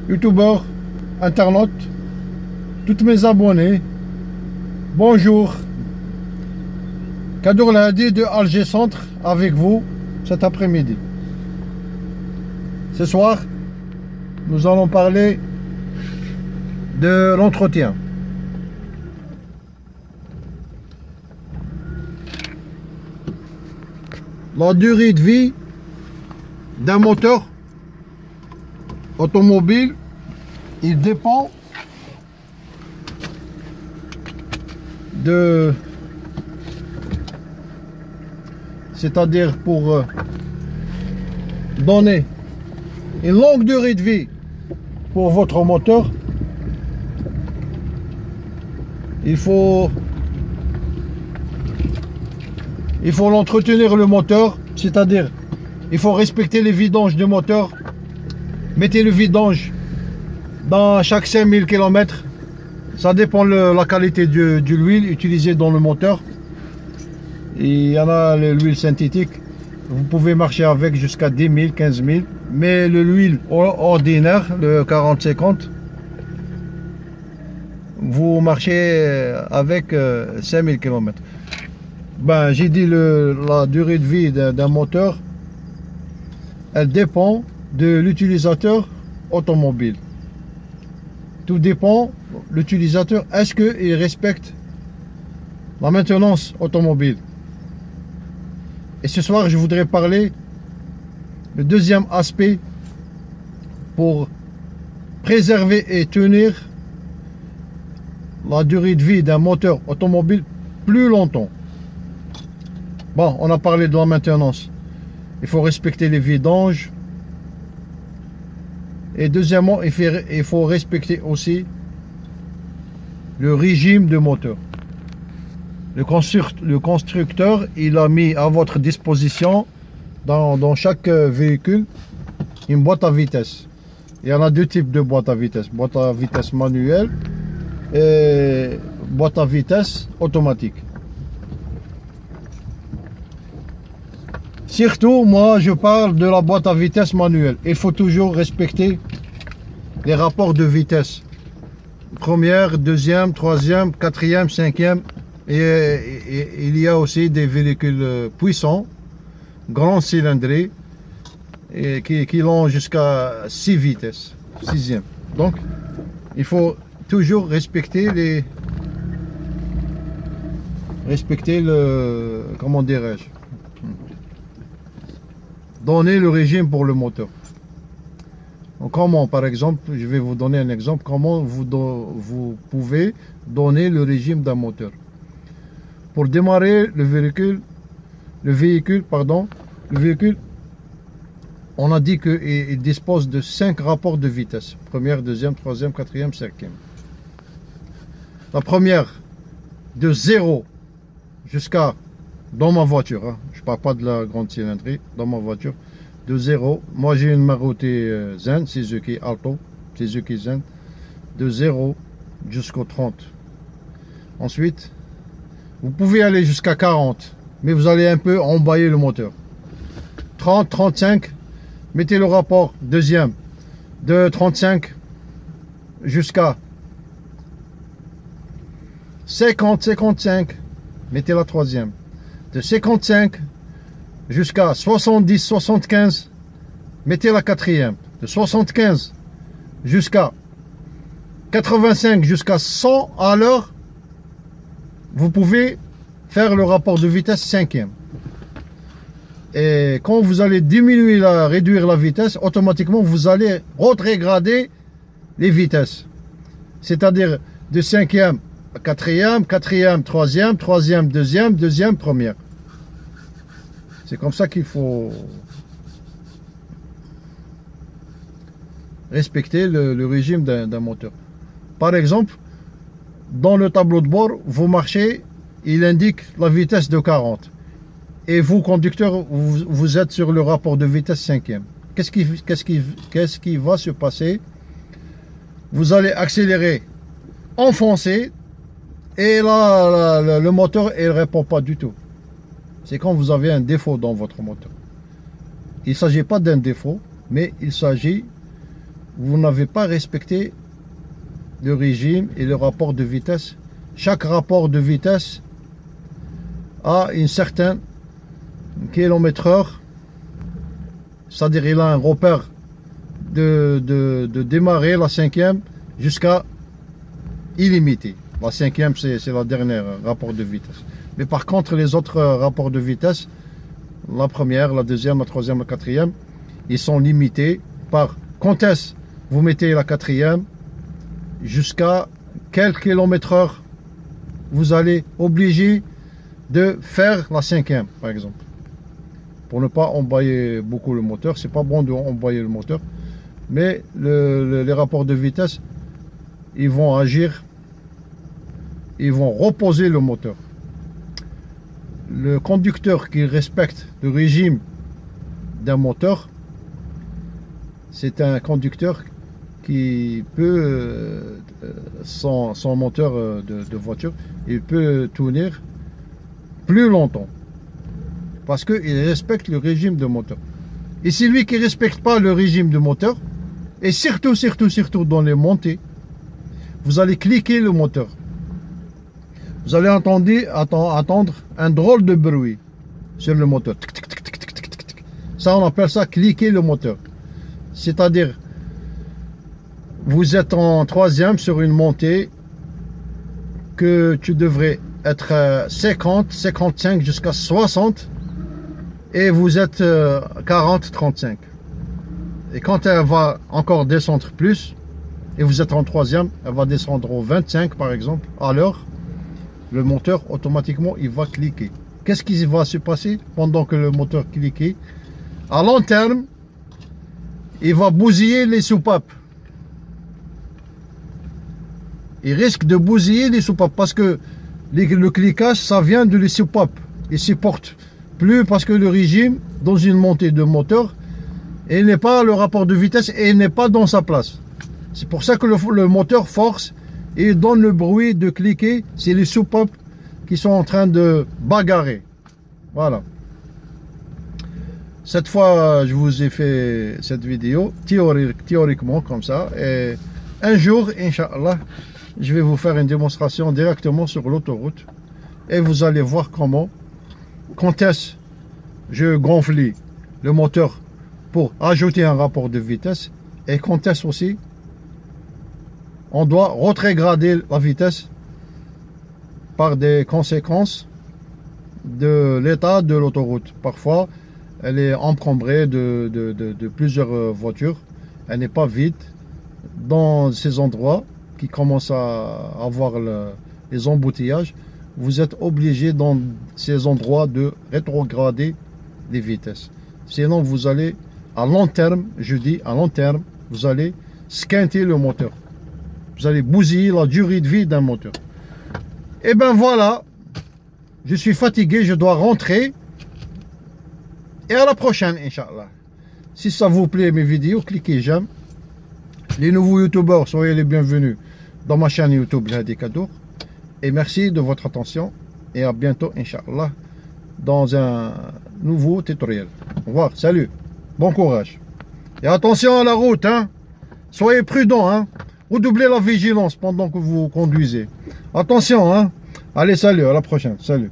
youtubeurs, internautes, tous mes abonnés, bonjour. Kadour Lahadi de Alger Centre avec vous cet après-midi. Ce soir, nous allons parler de l'entretien. La durée de vie d'un moteur automobile, il dépend de, c'est-à-dire pour donner une longue durée de vie pour votre moteur, il faut l'entretenir le moteur, c'est-à-dire il faut respecter les vidanges du moteur. Mettez le vidange dans chaque 5000 km. Ça dépend de la qualité de l'huile utilisée dans le moteur. Il y en a l'huile synthétique. Vous pouvez marcher avec jusqu'à 10 000, 15 000. Mais l'huile ordinaire, le 40-50, vous marchez avec 5000 km. Ben, j'ai dit la durée de vie d'un moteur, elle dépend de l'utilisateur automobile. Tout dépend de l'utilisateur. Est-ce qu'il respecte la maintenance automobile? Et ce soir, je voudrais parler du deuxième aspect pour préserver et tenir la durée de vie d'un moteur automobile plus longtemps. Bon, on a parlé de la maintenance. Il faut respecter les vidanges. Et deuxièmement, il faut respecter aussi le régime de moteur. Le constructeur, il a mis à votre disposition dans chaque véhicule une boîte à vitesse. Il y en a deux types de boîtes à vitesse. Boîte à vitesse manuelle et boîte à vitesse automatique. Surtout, moi, je parle de la boîte à vitesse manuelle. Il faut toujours respecter les rapports de vitesse. Première, deuxième, troisième, quatrième, cinquième. Et il y a aussi des véhicules puissants, grands cylindrés, et qui l'ont jusqu'à 6 vitesses, sixième. Donc, il faut toujours respecter comment dirais-je, donner le régime pour le moteur. Donc, comment, par exemple, je vais vous donner un exemple, comment vous pouvez donner le régime d'un moteur. Pour démarrer le véhicule, on a dit qu'il dispose de 5 rapports de vitesse. Première, deuxième, troisième, quatrième, cinquième. La première, de 0 jusqu'à, dans ma voiture, hein, je ne parle pas de la grande cylindrée, dans ma voiture, de 0, moi j'ai une Maruti Zen, Suzuki Alto, Suzuki Zen, de 0 jusqu'au 30. Ensuite, vous pouvez aller jusqu'à 40, mais vous allez un peu emballer le moteur. 30, 35, mettez le rapport deuxième, de 35 jusqu'à 50, 55, mettez la troisième. De 55 jusqu'à 70, 75, mettez la quatrième. De 75 jusqu'à 85, jusqu'à 100 à l'heure, vous pouvez faire le rapport de vitesse cinquième. Et quand vous allez réduire la vitesse, automatiquement vous allez rétrograder les vitesses. C'est-à-dire de cinquième à quatrième, quatrième, troisième, troisième, deuxième, deuxième, première. C'est comme ça qu'il faut respecter le régime d'un moteur. Par exemple, dans le tableau de bord, vous marchez, il indique la vitesse de 40. Et vous, conducteur, vous êtes sur le rapport de vitesse cinquième. Qu'est-ce qui va se passer? Vous allez accélérer, enfoncer, et là, le moteur, il ne répond pas du tout. C'est quand vous avez un défaut dans votre moteur. Il ne s'agit pas d'un défaut, mais il s'agit vous n'avez pas respecté le régime et le rapport de vitesse. Chaque rapport de vitesse a une certaine kilomètre-heure, c'est-à-dire il a un repère de démarrer la cinquième jusqu'à illimité. La cinquième, c'est la dernière rapport de vitesse. Mais par contre, les autres rapports de vitesse, la première, la deuxième, la troisième, la quatrième, ils sont limités par quand est-ce vous mettez la quatrième, jusqu'à quel kilomètre-heure vous allez obligé de faire la cinquième, par exemple. Pour ne pas emballer beaucoup le moteur, c'est pas bon de emballer le moteur, mais les rapports de vitesse, ils vont agir, ils vont reposer le moteur. Le conducteur qui respecte le régime d'un moteur, c'est un conducteur qui peut, son moteur de voiture, il peut tourner plus longtemps. Parce qu'il respecte le régime de moteur. Et celui qui ne respecte pas le régime de moteur, et surtout dans les montées, vous allez cliquer le moteur. Vous allez entendre un drôle de bruit sur le moteur. Ça, on appelle ça cliquer le moteur. C'est-à-dire, vous êtes en troisième sur une montée que tu devrais être 50, 55 jusqu'à 60 et vous êtes 40, 35. Et quand elle va encore descendre plus et vous êtes en troisième, elle va descendre au 25 par exemple à l'heure, le moteur automatiquement il va cliquer. Qu'est-ce qui va se passer pendant que le moteur clique? À long terme, il va bousiller les soupapes. Il risque de bousiller les soupapes parce que le cliquage, ça vient de les soupapes. Il ne supporte plus parce que le régime, dans une montée de moteur, il n'est pas le rapport de vitesse et il n'est pas dans sa place. C'est pour ça que le moteur force et donne le bruit de cliquer. C'est les soupapes qui sont en train de bagarrer. Voilà. Cette fois, je vous ai fait cette vidéo théoriquement comme ça. Et un jour, Inch'Allah, je vais vous faire une démonstration directement sur l'autoroute. Et vous allez voir comment, quand est-ce je gonfle le moteur pour ajouter un rapport de vitesse. Et quand est-ce aussi on doit rétrograder la vitesse par des conséquences de l'état de l'autoroute. Parfois, elle est encombrée de plusieurs voitures. Elle n'est pas vide. Dans ces endroits qui commencent à avoir les embouteillages, vous êtes obligé dans ces endroits de rétrograder les vitesses. Sinon, vous allez, à long terme, je dis à long terme, vous allez squinter le moteur. Vous allez bousiller la durée de vie d'un moteur. Et ben voilà, je suis fatigué, je dois rentrer. Et à la prochaine, Inch'Allah. Si ça vous plaît mes vidéos, cliquez j'aime. Les nouveaux youtubeurs, soyez les bienvenus dans ma chaîne YouTube Hadi Kadour. Et merci de votre attention. Et à bientôt, Inch'Allah, dans un nouveau tutoriel. Au revoir, salut, bon courage. Et attention à la route, hein. Soyez prudents, hein. Redoublez la vigilance pendant que vous conduisez. Attention, hein. Allez, salut, à la prochaine, salut.